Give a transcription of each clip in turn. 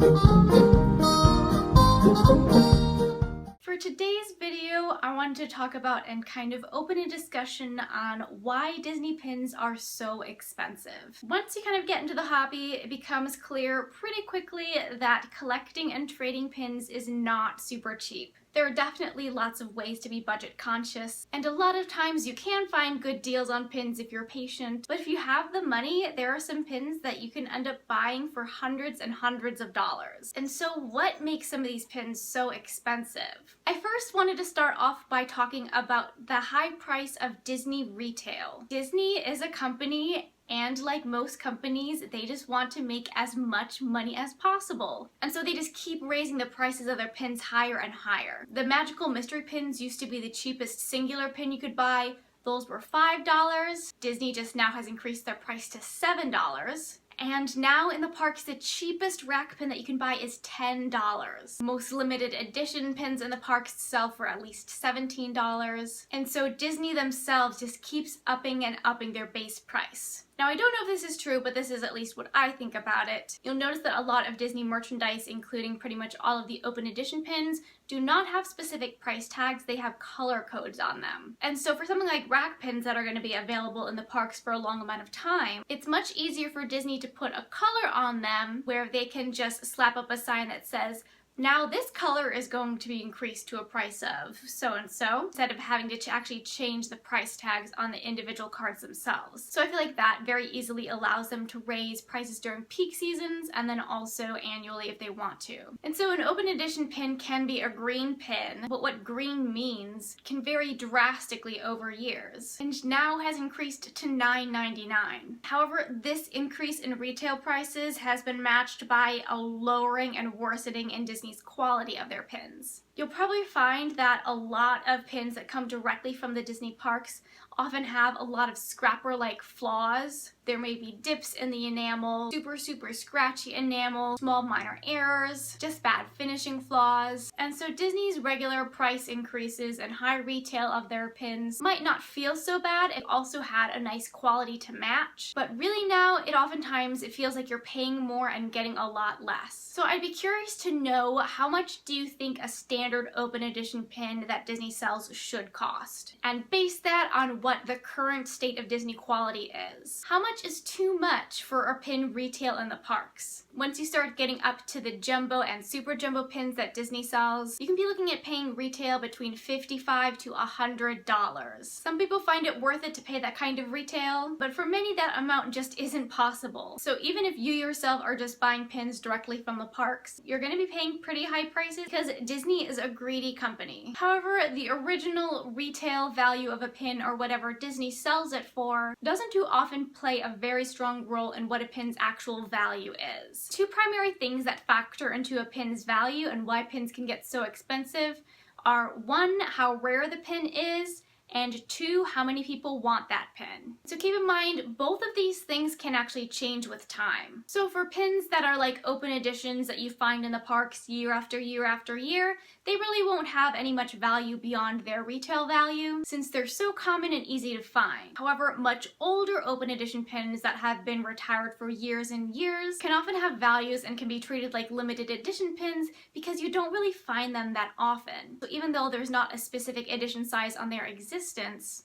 For today's video, I wanted to talk about and kind of open a discussion on why Disney pins are so expensive. Once you kind of get into the hobby, it becomes clear pretty quickly that collecting and trading pins is not super cheap. There are definitely lots of ways to be budget conscious, and a lot of times you can find good deals on pins if you're patient, but if you have the money, there are some pins that you can end up buying for hundreds and hundreds of dollars. And so what makes some of these pins so expensive? I first wanted to start off by talking about the high price of Disney retail. Disney is a company, and like most companies, they just want to make as much money as possible. And so they just keep raising the prices of their pins higher and higher. The magical mystery pins used to be the cheapest singular pin you could buy. Those were $5. Disney just now has increased their price to $7. And now in the parks, the cheapest rack pin that you can buy is $10. Most limited edition pins in the parks sell for at least $17. And so Disney themselves just keeps upping and upping their base price. Now, I don't know if this is true, but this is at least what I think about it. You'll notice that a lot of Disney merchandise, including pretty much all of the open edition pins, do not have specific price tags. They have color codes on them. And so for something like rack pins that are going to be available in the parks for a long amount of time, it's much easier for Disney to put a color on them where they can just slap up a sign that says, now this color is going to be increased to a price of so-and-so, instead of having to actually change the price tags on the individual cards themselves. So I feel like that very easily allows them to raise prices during peak seasons and then also annually if they want to. And so an open edition pin can be a green pin, but what green means can vary drastically over years, and now has increased to $9.99. However, this increase in retail prices has been matched by a lowering and worsening in Disney's quality of their pins. You'll probably find that a lot of pins that come directly from the Disney parks often have a lot of scrapper-like flaws. There may be dips in the enamel, super scratchy enamel, small minor errors, just bad finishing flaws. And so Disney's regular price increases and high retail of their pins might not feel so bad if it also had a nice quality to match. But really now, it feels like you're paying more and getting a lot less. So I'd be curious to know, how much do you think a standard open edition pin that Disney sells should cost? And base that on what the current state of Disney quality is. How much is too much for a pin retail in the parks? Once you start getting up to the jumbo and super jumbo pins that Disney sells, you can be looking at paying retail between $55 to $100. Some people find it worth it to pay that kind of retail, but for many that amount just isn't possible. So even if you yourself are just buying pins directly from the parks, you're going to be paying pretty high prices because Disney is a greedy company. However, the original retail value of a pin, or whatever Disney sells it for, doesn't too often play a very strong role in what a pin's actual value is. Two primary things that factor into a pin's value and why pins can get so expensive are, one, how rare the pin is, and two, how many people want that pin. So keep in mind, both of these things can actually change with time. So for pins that are like open editions that you find in the parks year after year after year, they really won't have any much value beyond their retail value since they're so common and easy to find. However, much older open edition pins that have been retired for years and years can often have values and can be treated like limited edition pins because you don't really find them that often. So even though there's not a specific edition size on their existence,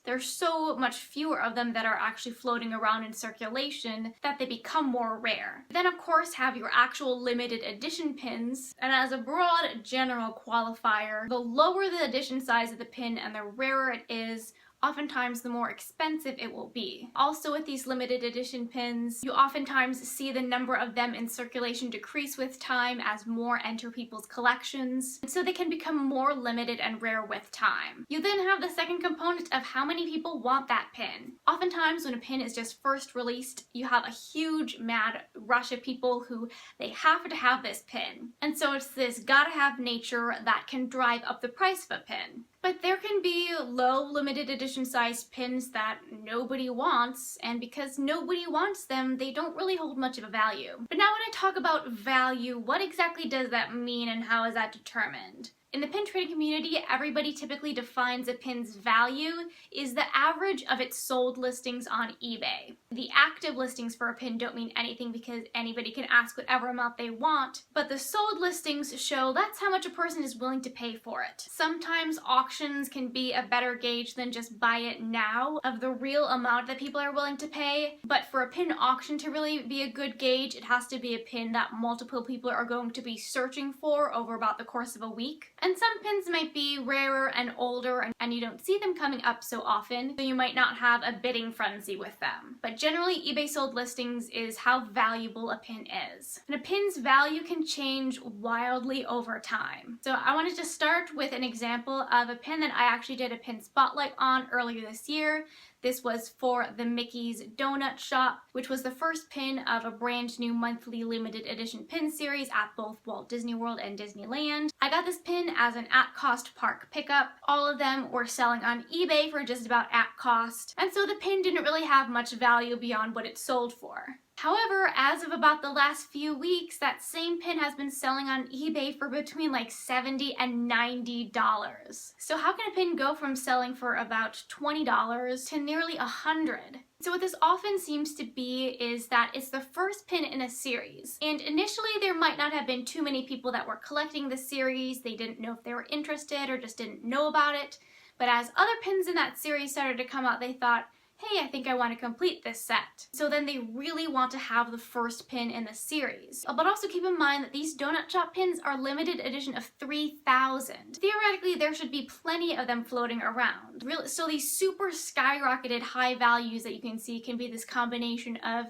there's so much fewer of them that are actually floating around in circulation that they become more rare. Then of course have your actual limited edition pins, and as a broad general qualifier, the lower the edition size of the pin and the rarer it is, oftentimes the more expensive it will be. Also with these limited edition pins, you oftentimes see the number of them in circulation decrease with time as more enter people's collections, and so they can become more limited and rare with time. You then have the second component of how many people want that pin. Oftentimes when a pin is just first released, you have a huge mad rush of people who they have to have this pin. And so it's this gotta have nature that can drive up the price of a pin. But there can be low limited edition sized pins that nobody wants, and because nobody wants them, they don't really hold much of a value. But now when I talk about value, what exactly does that mean and how is that determined? In the pin trading community, everybody typically defines a pin's value is the average of its sold listings on eBay. The active listings for a pin don't mean anything because anybody can ask whatever amount they want, but the sold listings show that's how much a person is willing to pay for it. Sometimes auctions can be a better gauge than just buy it now of the real amount that people are willing to pay, but for a pin auction to really be a good gauge, it has to be a pin that multiple people are going to be searching for over about the course of a week. And some pins might be rarer and older and you don't see them coming up so often, so you might not have a bidding frenzy with them. But generally, eBay sold listings is how valuable a pin is. And a pin's value can change wildly over time. So I wanted to start with an example of a pin that I actually did a pin spotlight on earlier this year. This was for the Mickey's Donut Shop, which was the first pin of a brand new monthly limited edition pin series at both Walt Disney World and Disneyland. I got this pin as an at-cost park pickup. All of them were selling on eBay for just about at cost, and so the pin didn't really have much value beyond what it sold for. However, as of about the last few weeks, that same pin has been selling on eBay for between like $70 and $90. So how can a pin go from selling for about $20 to nearly $100? So what this often seems to be is that it's the first pin in a series. And initially there might not have been too many people that were collecting the series. They didn't know if they were interested or just didn't know about it. But as other pins in that series started to come out, they thought, hey, I think I want to complete this set. So then they really want to have the first pin in the series. But also keep in mind that these donut shop pins are limited edition of 3,000. Theoretically, there should be plenty of them floating around. So these super skyrocketed high values that you can see can be this combination of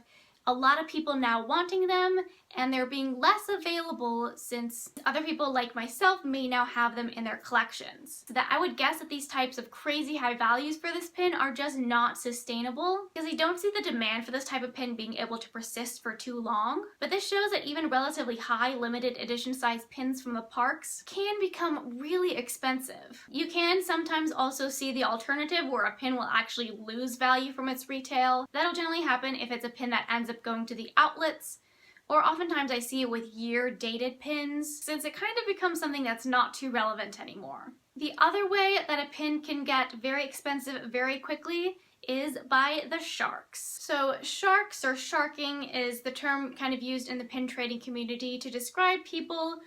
a lot of people now wanting them and they're being less available since other people like myself may now have them in their collections. So that I would guess that these types of crazy high values for this pin are just not sustainable because I don't see the demand for this type of pin being able to persist for too long. But this shows that even relatively high limited edition size pins from the parks can become really expensive. You can sometimes also see the alternative where a pin will actually lose value from its retail. That'll generally happen if it's a pin that ends up going to the outlets, or oftentimes I see it with year-dated pins, since it kind of becomes something that's not too relevant anymore. The other way that a pin can get very expensive very quickly is by the sharks. So sharks or sharking is the term kind of used in the pin trading community to describe people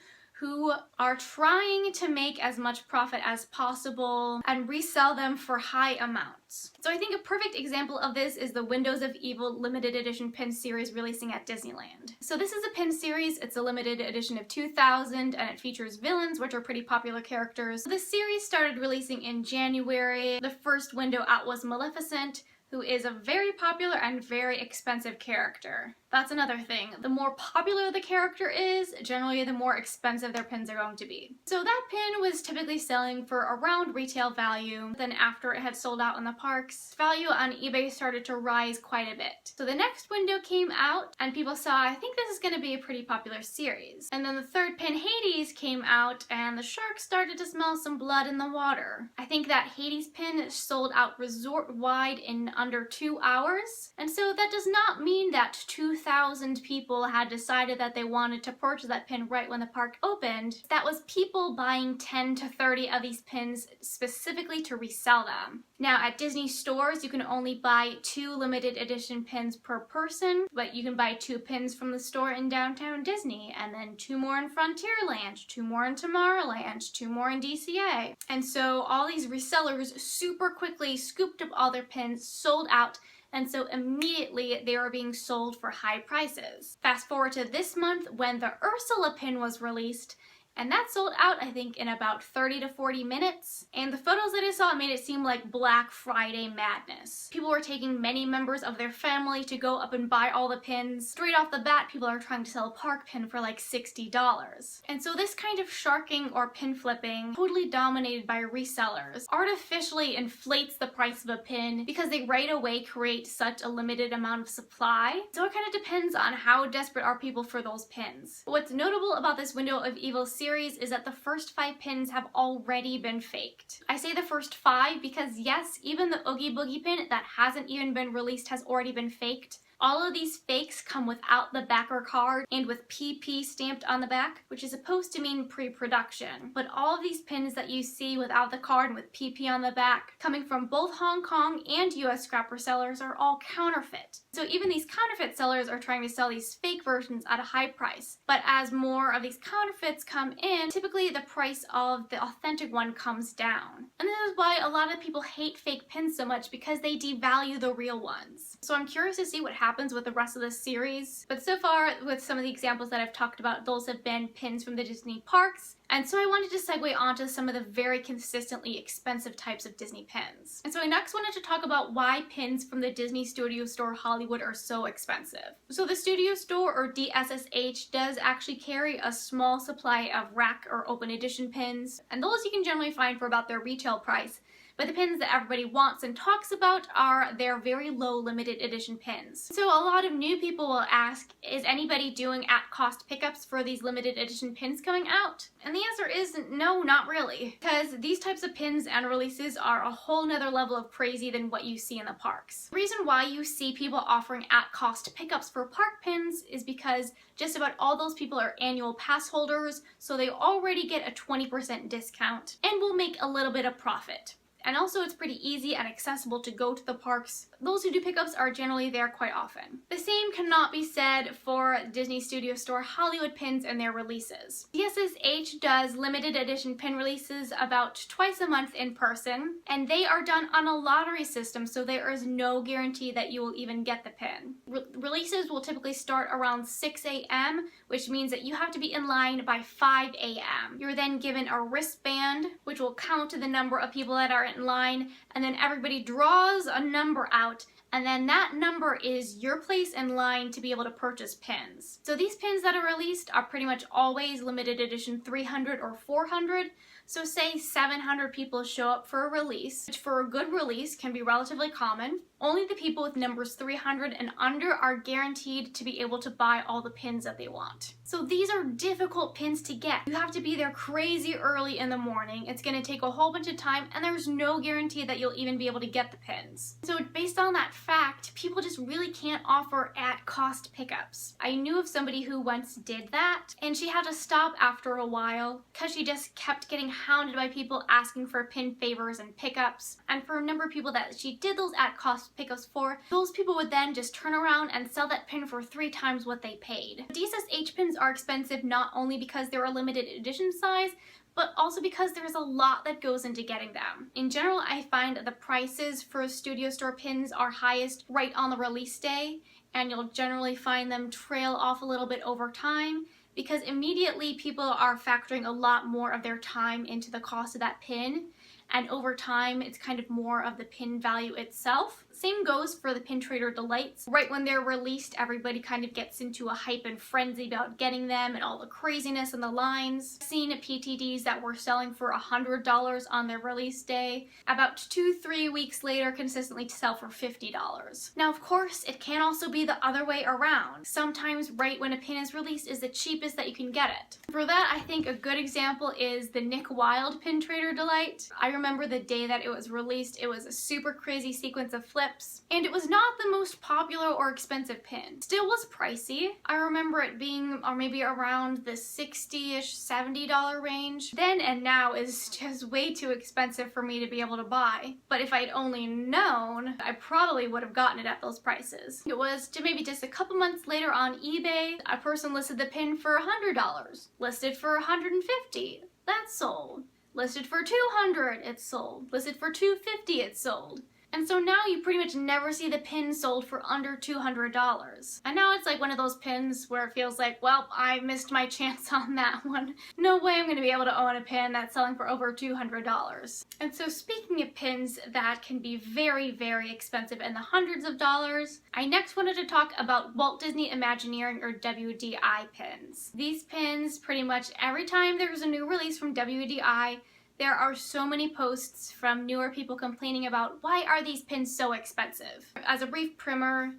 who are trying to make as much profit as possible and resell them for high amounts. So I think a perfect example of this is the Windows of Evil limited edition pin series releasing at Disneyland. So this is a pin series, it's a limited edition of 2000 and it features villains, which are pretty popular characters. The series started releasing in January. The first window out was Maleficent, who is a very popular and very expensive character. That's another thing. The more popular the character is, generally the more expensive their pins are going to be. So that pin was typically selling for around retail value. Then after it had sold out in the parks, value on eBay started to rise quite a bit. So the next window came out and people saw, I think this is going to be a pretty popular series. And then the third pin, Hades, came out and the sharks started to smell some blood in the water. I think that Hades pin sold out resort-wide in under 2 hours. And so that does not mean that 2,000 people had decided that they wanted to purchase that pin right when the park opened. That was people buying 10 to 30 of these pins specifically to resell them. Now at Disney stores, you can only buy 2 limited edition pins per person, but you can buy 2 pins from the store in downtown Disney, and then 2 more in Frontierland, 2 more in Tomorrowland, 2 more in DCA. And so all these resellers super quickly scooped up all their pins, sold out, and so immediately they were being sold for high prices. Fast forward to this month when the Ursula pin was released, and that sold out, I think, in about 30 to 40 minutes. And the photos that I saw made it seem like Black Friday madness. People were taking many members of their family to go up and buy all the pins. Straight off the bat, people are trying to sell a park pin for like $60. And so this kind of sharking or pin flipping, totally dominated by resellers, artificially inflates the price of a pin because they right away create such a limited amount of supply. So it kind of depends on how desperate are people for those pins. What's notable about this Window of Evil series is that the first 5 pins have already been faked. I say the first 5 because yes, even the Oogie Boogie pin that hasn't even been released has already been faked. All of these fakes come without the backer card and with PP stamped on the back, which is supposed to mean pre-production. But all of these pins that you see without the card and with PP on the back, coming from both Hong Kong and US scrapper sellers, are all counterfeit. So even these counterfeit sellers are trying to sell these fake versions at a high price. But as more of these counterfeits come in, typically the price of the authentic one comes down. And this is why a lot of people hate fake pins so much, because they devalue the real ones. So I'm curious to see what happens with the rest of this series. But so far, with some of the examples that I've talked about, those have been pins from the Disney parks. And so I wanted to segue onto some of the very consistently expensive types of Disney pins. And so I next wanted to talk about why pins from the Disney Studio Store Hollywood are so expensive. So the Studio Store, or DSSH, does actually carry a small supply of rack or open edition pins, and those you can generally find for about their retail price. But the pins that everybody wants and talks about are their very low limited edition pins. So a lot of new people will ask, is anybody doing at-cost pickups for these limited edition pins coming out? And the answer is no, not really. Because these types of pins and releases are a whole nother level of crazy than what you see in the parks. The reason why you see people offering at-cost pickups for park pins is because just about all those people are annual pass holders, so they already get a 20% discount and will make a little bit of profit. And also it's pretty easy and accessible to go to the parks. Those who do pickups are generally there quite often. The same cannot be said for Disney Studio Store Hollywood pins and their releases. DSSH does limited edition pin releases about twice a month in person, and they are done on a lottery system, so there is no guarantee that you will even get the pin. Releases will typically start around 6 a.m., which means that you have to be in line by 5 a.m. You're then given a wristband, which will count the number of people that are in line, and then everybody draws a number out, and then that number is your place in line to be able to purchase pins. So these pins that are released are pretty much always limited edition 300 or 400. So say 700 people show up for a release, which for a good release can be relatively common. Only the people with numbers 300 and under are guaranteed to be able to buy all the pins that they want. So these are difficult pins to get. You have to be there crazy early in the morning. It's going to take a whole bunch of time, and there's no guarantee that you'll even be able to get the pins. So based on that fact, people just really can't offer at-cost pickups. I knew of somebody who once did that, and she had to stop after a while because she just kept getting hounded by people asking for pin favors and pickups. And for a number of people that she did those at-cost pickups for, those people would then just turn around and sell that pin for 3 times what they paid. DSSH pins are expensive not only because they're a limited edition size, but also because there's a lot that goes into getting them. In general, I find the prices for Studio Store pins are highest right on the release day, and you'll generally find them trail off a little bit over time, because immediately people are factoring a lot more of their time into the cost of that pin, and over time it's kind of more of the pin value itself. Same goes for the Pin Trader Delights. Right when they're released, everybody kind of gets into a hype and frenzy about getting them and all the craziness and the lines. I've seen PTDs that were selling for $100 on their release day, about 2-3 weeks later consistently sell for $50. Now of course it can also be the other way around. Sometimes right when a pin is released is the cheapest that you can get it. For that, I think a good example is the Nick Wilde Pin Trader Delight. I remember the day that it was released, it was a super crazy sequence of flips, and it was not the most popular or expensive pin. Still was pricey. I remember it being maybe around the $60-ish, $70 range. Then and now is just way too expensive for me to be able to buy. But if I'd only known, I probably would have gotten it at those prices. It was maybe just a couple months later on eBay, a person listed the pin for $100, listed for $150, that's sold. Listed for $200, it's sold. Listed for $250, it's sold. And so now you pretty much never see the pin sold for under $200. And now it's like one of those pins where it feels like, well, I missed my chance on that one. No way I'm going to be able to own a pin that's selling for over $200. And so speaking of pins that can be very, very expensive in the hundreds of dollars, I next wanted to talk about Walt Disney Imagineering or WDI pins. These pins, pretty much every time there's a new release from WDI, there are so many posts from newer people complaining about why are these pins so expensive. As a brief primer,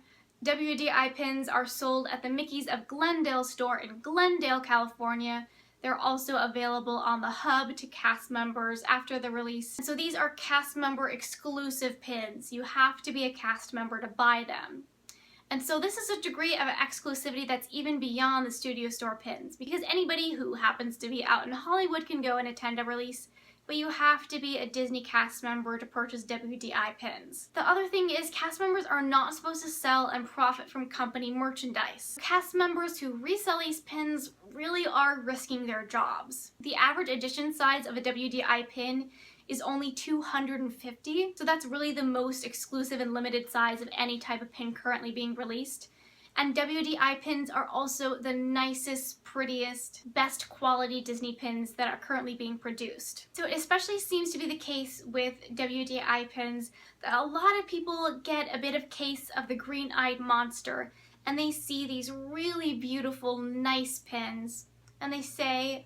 WDI pins are sold at the Mickey's of Glendale store in Glendale, California. They're also available on the hub to cast members after the release. So these are cast member exclusive pins. You have to be a cast member to buy them. And so this is a degree of exclusivity that's even beyond the studio store pins, because anybody who happens to be out in Hollywood can go and attend a release, but you have to be a Disney cast member to purchase WDI pins. The other thing is cast members are not supposed to sell and profit from company merchandise. Cast members who resell these pins really are risking their jobs. The average edition size of a WDI pin is only 250, so that's really the most exclusive and limited size of any type of pin currently being released. And WDI pins are also the nicest, prettiest, best quality Disney pins that are currently being produced. So it especially seems to be the case with WDI pins that a lot of people get a bit of case of the green-eyed monster and they see these really beautiful, nice pins and they say,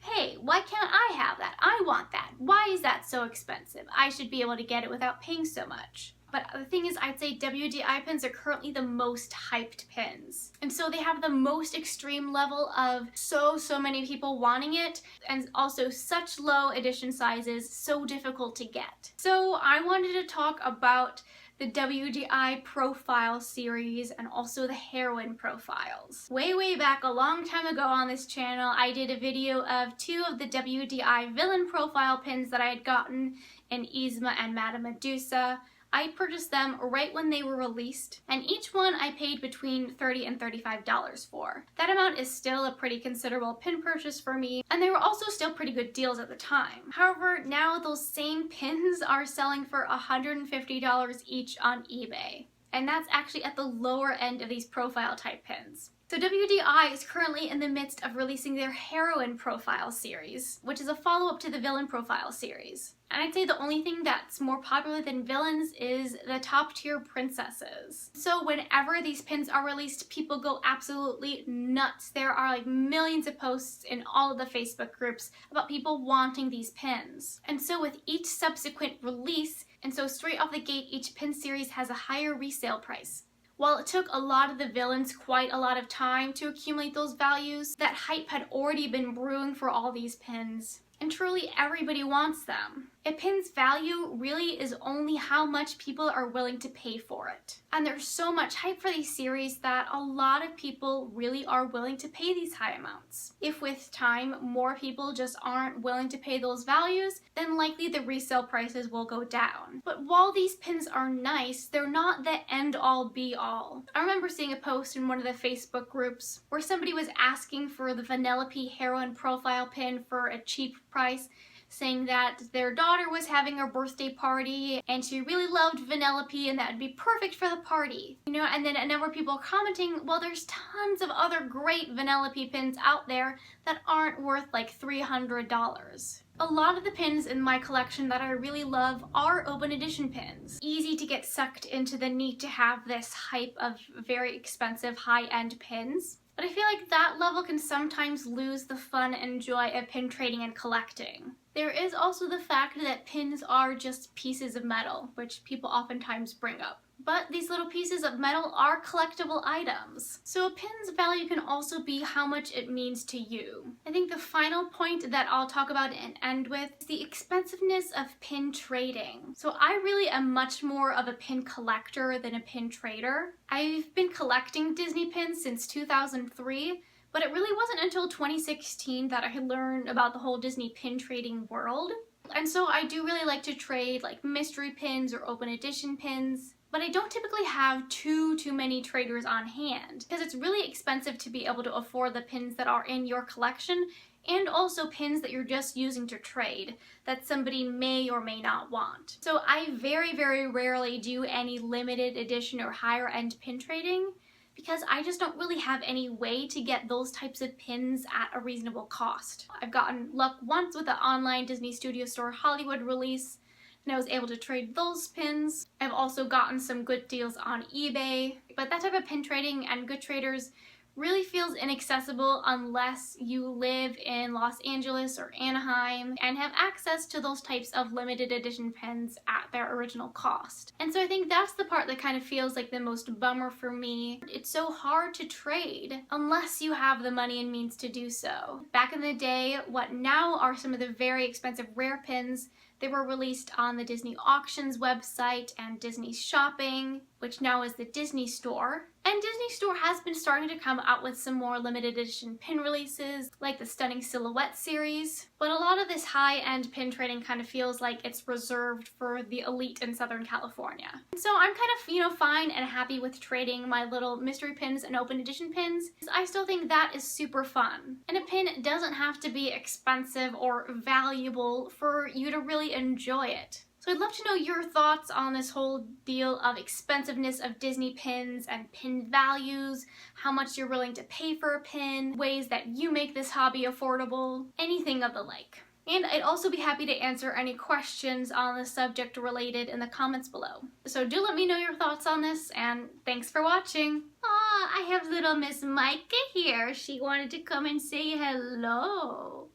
hey, why can't I have that? I want that. Why is that so expensive? I should be able to get it without paying so much. But the thing is, I'd say WDI pins are currently the most hyped pins. And so they have the most extreme level of so many people wanting it, and also such low edition sizes, so difficult to get. So I wanted to talk about the WDI profile series and also the heroine profiles. Way back a long time ago on this channel, I did a video of 2 of the WDI villain profile pins that I had gotten in Yzma and Madame Medusa. I purchased them right when they were released, and each one I paid between $30 and $35 for. That amount is still a pretty considerable pin purchase for me, and they were also still pretty good deals at the time. However, now those same pins are selling for $150 each on eBay, and that's actually at the lower end of these profile type pins. So WDI is currently in the midst of releasing their heroine profile series, which is a follow-up to the villain profile series. And I'd say the only thing that's more popular than villains is the top tier princesses. So whenever these pins are released, people go absolutely nuts. There are like millions of posts in all of the Facebook groups about people wanting these pins. And so with each subsequent release, and so straight off the gate, each pin series has a higher resale price. While it took a lot of the villains quite a lot of time to accumulate those values, that hype had already been brewing for all these pins. And truly everybody wants them. A pin's value really is only how much people are willing to pay for it. And there's so much hype for these series that a lot of people really are willing to pay these high amounts. If with time more people just aren't willing to pay those values, then likely the resale prices will go down. But while these pins are nice, they're not the end all be all. I remember seeing a post in one of the Facebook groups where somebody was asking for the Vanellope heroine profile pin for a cheap price, saying that their daughter was having a birthday party and she really loved Vanellope and that would be perfect for the party. You know, and then a number of people commenting, well, there's tons of other great Vanellope pins out there that aren't worth like $300. A lot of the pins in my collection that I really love are open edition pins. Easy to get sucked into the need to have this hype of very expensive high-end pins. But I feel like that level can sometimes lose the fun and joy of pin trading and collecting. There is also the fact that pins are just pieces of metal, which people oftentimes bring up. But these little pieces of metal are collectible items. So a pin's value can also be how much it means to you. I think the final point that I'll talk about and end with is the expensiveness of pin trading. So I really am much more of a pin collector than a pin trader. I've been collecting Disney pins since 2003, but it really wasn't until 2016 that I learned about the whole Disney pin trading world. And so I do really like to trade like mystery pins or open edition pins. But I don't typically have too many traders on hand because it's really expensive to be able to afford the pins that are in your collection and also pins that you're just using to trade that somebody may or may not want. So I very rarely do any limited edition or higher end pin trading because I just don't really have any way to get those types of pins at a reasonable cost. I've gotten luck once with the online Disney Studio Store Hollywood release, and I was able to trade those pins. I've also gotten some good deals on eBay, but that type of pin trading and good traders really feels inaccessible unless you live in Los Angeles or Anaheim and have access to those types of limited edition pins at their original cost. And so I think that's the part that kind of feels like the most bummer for me. It's so hard to trade unless you have the money and means to do so. Back in the day, what now are some of the very expensive rare pins, they were released on the Disney Auctions website and Disney Shopping, which now is the Disney Store. And Disney Store has been starting to come out with some more limited edition pin releases, like the Stunning Silhouette series. But a lot of this high-end pin trading kind of feels like it's reserved for the elite in Southern California. So I'm kind of, fine and happy with trading my little mystery pins and open edition pins. I still think that is super fun. And a pin doesn't have to be expensive or valuable for you to really enjoy it. So I'd love to know your thoughts on this whole deal of expensiveness of Disney pins and pin values, how much you're willing to pay for a pin, ways that you make this hobby affordable, anything of the like. And I'd also be happy to answer any questions on the subject related in the comments below. So do let me know your thoughts on this, and thanks for watching. Aw, I have little Miss Micah here. She wanted to come and say hello.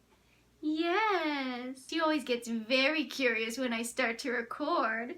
Yes. She always gets very curious when I start to record.